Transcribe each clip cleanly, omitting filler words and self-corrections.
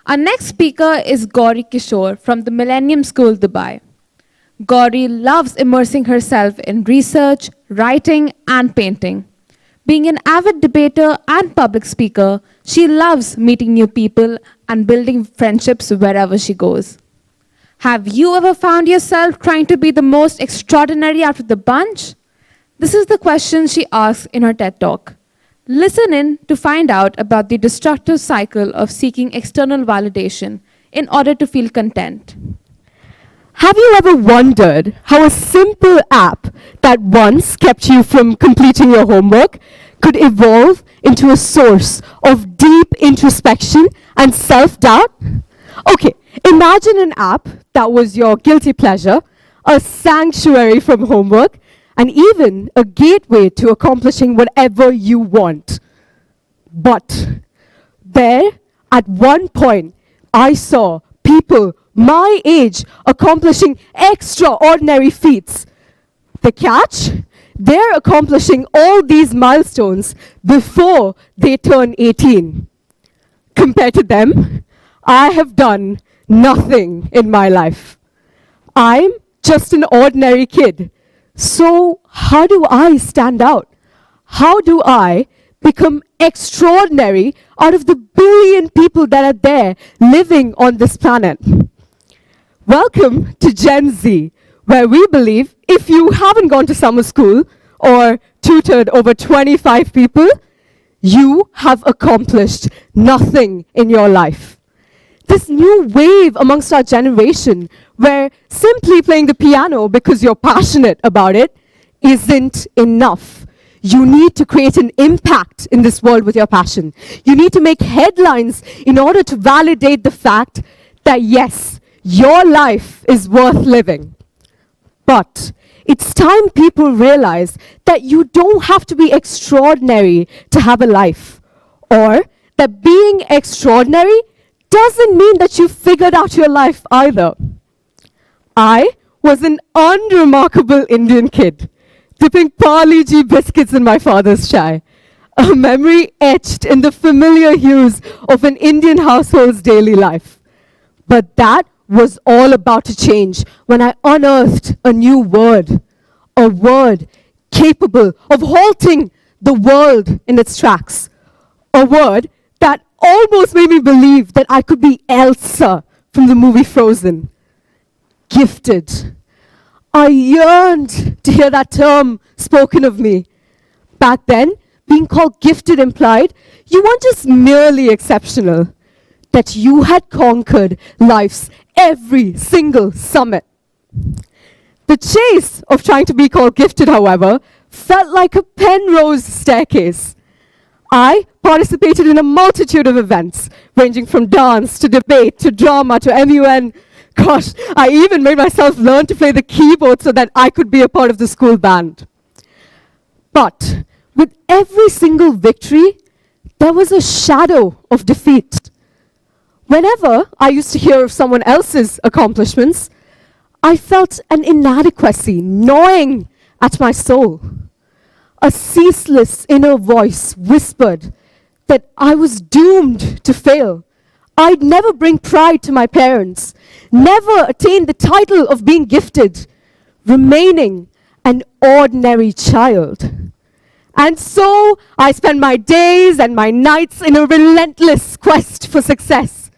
Our next speaker is Gowri Kishore from the Millennium School, Dubai. Gowri loves immersing herself in research, writing, and painting. Being an avid debater and public speaker, she loves meeting new people and building friendships wherever she goes. Have you ever found yourself trying to be the most extraordinary out of the bunch? This is the question she asks in her TED Talk. Listen in to find out about the destructive cycle of seeking external validation in order to feel content. Have you ever wondered how a simple app that once kept you from completing your homework could evolve into a source of deep introspection and self-doubt? Okay, imagine an app that was your guilty pleasure, a sanctuary from homework, and even a gateway to accomplishing whatever you want. But there, at one point, I saw people my age accomplishing extraordinary feats. The catch? They're accomplishing all these milestones before they turn 18. Compared to them, I have done nothing in my life. I'm just an ordinary kid. So how do I stand out? How do I become extraordinary out of the billion people that are there living on this planet? Welcome to Gen Z, where we believe if you haven't gone to summer school or tutored over 25 people, you have accomplished nothing in your life. This new wave amongst our generation, where simply playing the piano because you're passionate about it isn't enough. You need to create an impact in this world with your passion. You need to make headlines in order to validate the fact that yes, your life is worth living. But it's time people realize that you don't have to be extraordinary to have a life, or that being extraordinary doesn't mean that you figured out your life either. I was an unremarkable Indian kid, dipping Parle-G biscuits in my father's chai, a memory etched in the familiar hues of an Indian household's daily life. But that was all about to change when I unearthed a new word, a word capable of halting the world in its tracks, a word that almost made me believe that I could be Elsa from the movie Frozen. Gifted. I yearned to hear that term spoken of me. Back then, being called gifted implied you weren't just merely exceptional, that you had conquered life's every single summit. The chase of trying to be called gifted, however, felt like a Penrose staircase. I participated in a multitude of events, ranging from dance to debate to drama to MUN. Gosh, I even made myself learn to play the keyboard so that I could be a part of the school band. But with every single victory, there was a shadow of defeat. Whenever I used to hear of someone else's accomplishments, I felt an inadequacy gnawing at my soul. A ceaseless inner voice whispered that I was doomed to fail. I'd never bring pride to my parents, never attain the title of being gifted, remaining an ordinary child. And so I spent my days and my nights in a relentless quest for success.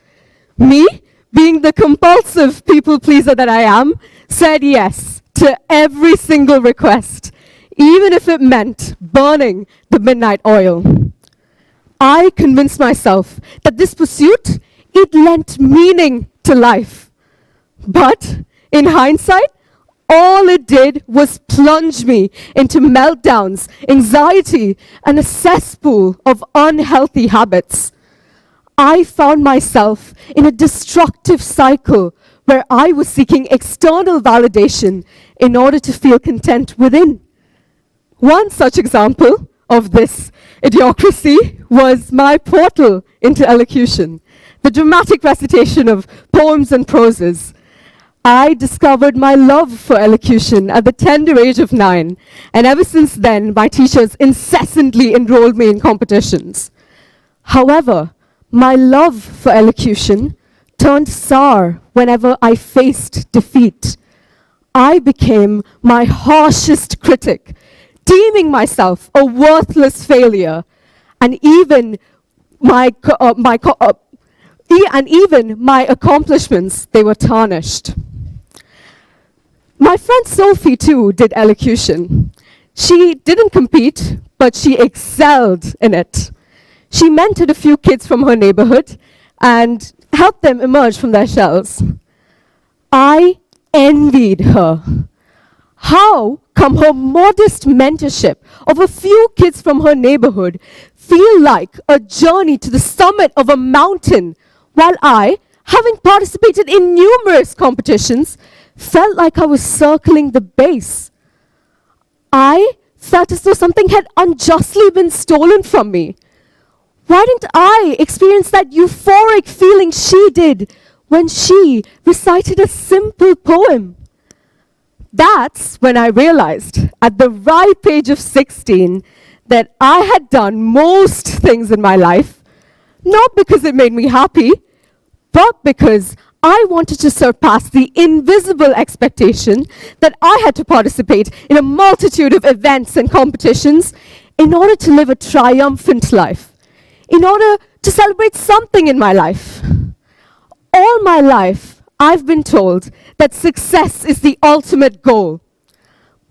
Me, being the compulsive people pleaser that I am, said yes to every single request, even if it meant burning the midnight oil. I convinced myself that this pursuit, it lent meaning to life. But in hindsight, all it did was plunge me into meltdowns, anxiety, and a cesspool of unhealthy habits. I found myself in a destructive cycle where I was seeking external validation in order to feel content within. One such example of this idiocracy was my portal into elocution, the dramatic recitation of poems and proses. I discovered my love for elocution at the tender age of 9, and ever since then, my teachers incessantly enrolled me in competitions. However, My love for elocution turned sour whenever I faced defeat. I became my harshest critic, deeming myself a worthless failure, and even my accomplishments, they were tarnished. My friend Sophie too did elocution. She didn't compete, but she excelled in it. She mentored a few kids from her neighborhood and helped them emerge from their shells. I envied her. How come her modest mentorship of a few kids from her neighborhood feel like a journey to the summit of a mountain, while I, having participated in numerous competitions, felt like I was circling the base? I felt as though something had unjustly been stolen from me. Why didn't I experience that euphoric feeling she did when she recited a simple poem? That's when I realized, at the ripe age of 16, that I had done most things in my life, not because it made me happy, but because I wanted to surpass the invisible expectation that I had to participate in a multitude of events and competitions in order to live a triumphant life, in order to celebrate something in my life. All my life, I've been told that success is the ultimate goal.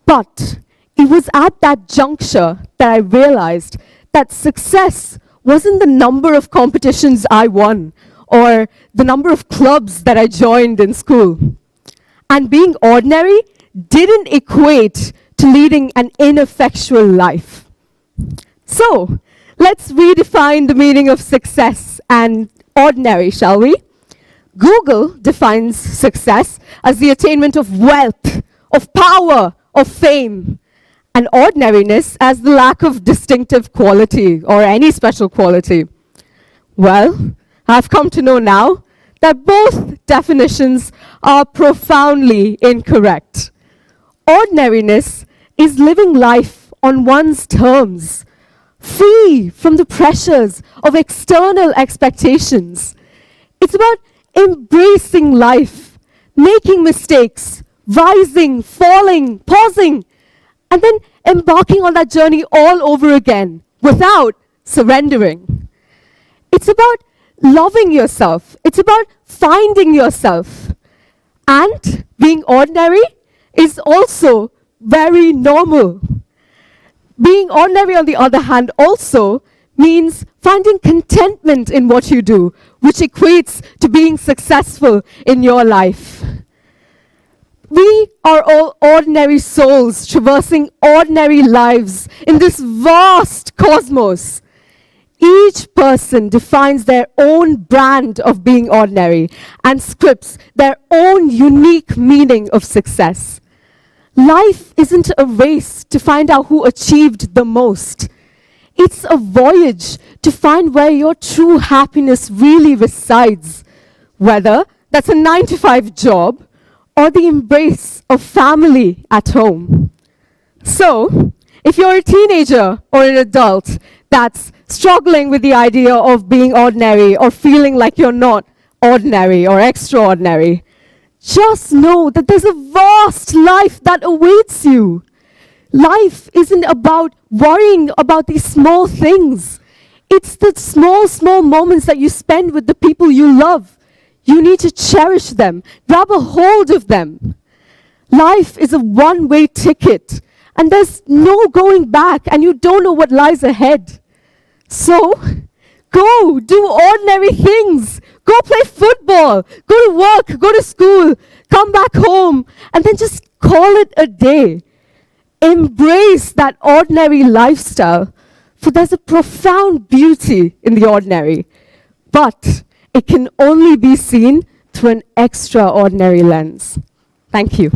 But it was at that juncture that I realized that success wasn't the number of competitions I won or the number of clubs that I joined in school. And being ordinary didn't equate to leading an ineffectual life. So, let's redefine the meaning of success and ordinary, shall we? Google defines success as the attainment of wealth, of power, of fame, and ordinariness as the lack of distinctive quality or any special quality. Well, I've come to know now that both definitions are profoundly incorrect. Ordinariness is living life on one's terms, free from the pressures of external expectations. It's about embracing life, making mistakes, rising, falling, pausing, and then embarking on that journey all over again without surrendering. It's about loving yourself. It's about finding yourself. And being ordinary is also very normal. Being ordinary, on the other hand, also means finding contentment in what you do, which equates to being successful in your life. We are all ordinary souls traversing ordinary lives in this vast cosmos. Each person defines their own brand of being ordinary and scripts their own unique meaning of success. Life isn't a race to find out who achieved the most. It's a voyage to find where your true happiness really resides, whether that's a 9-to-5 job or the embrace of family at home. So, if you're a teenager or an adult that's struggling with the idea of being ordinary or feeling like you're not ordinary or extraordinary, just know that there's a vast life that awaits you. Life isn't about worrying about these small things. It's the small, small moments that you spend with the people you love. You need to cherish them, grab a hold of them. Life is a one-way ticket, and there's no going back, and you don't know what lies ahead. So, go do ordinary things. Go play football, go to work, go to school, come back home, and then just call it a day. Embrace that ordinary lifestyle, for there's a profound beauty in the ordinary, but it can only be seen through an extraordinary lens. Thank you.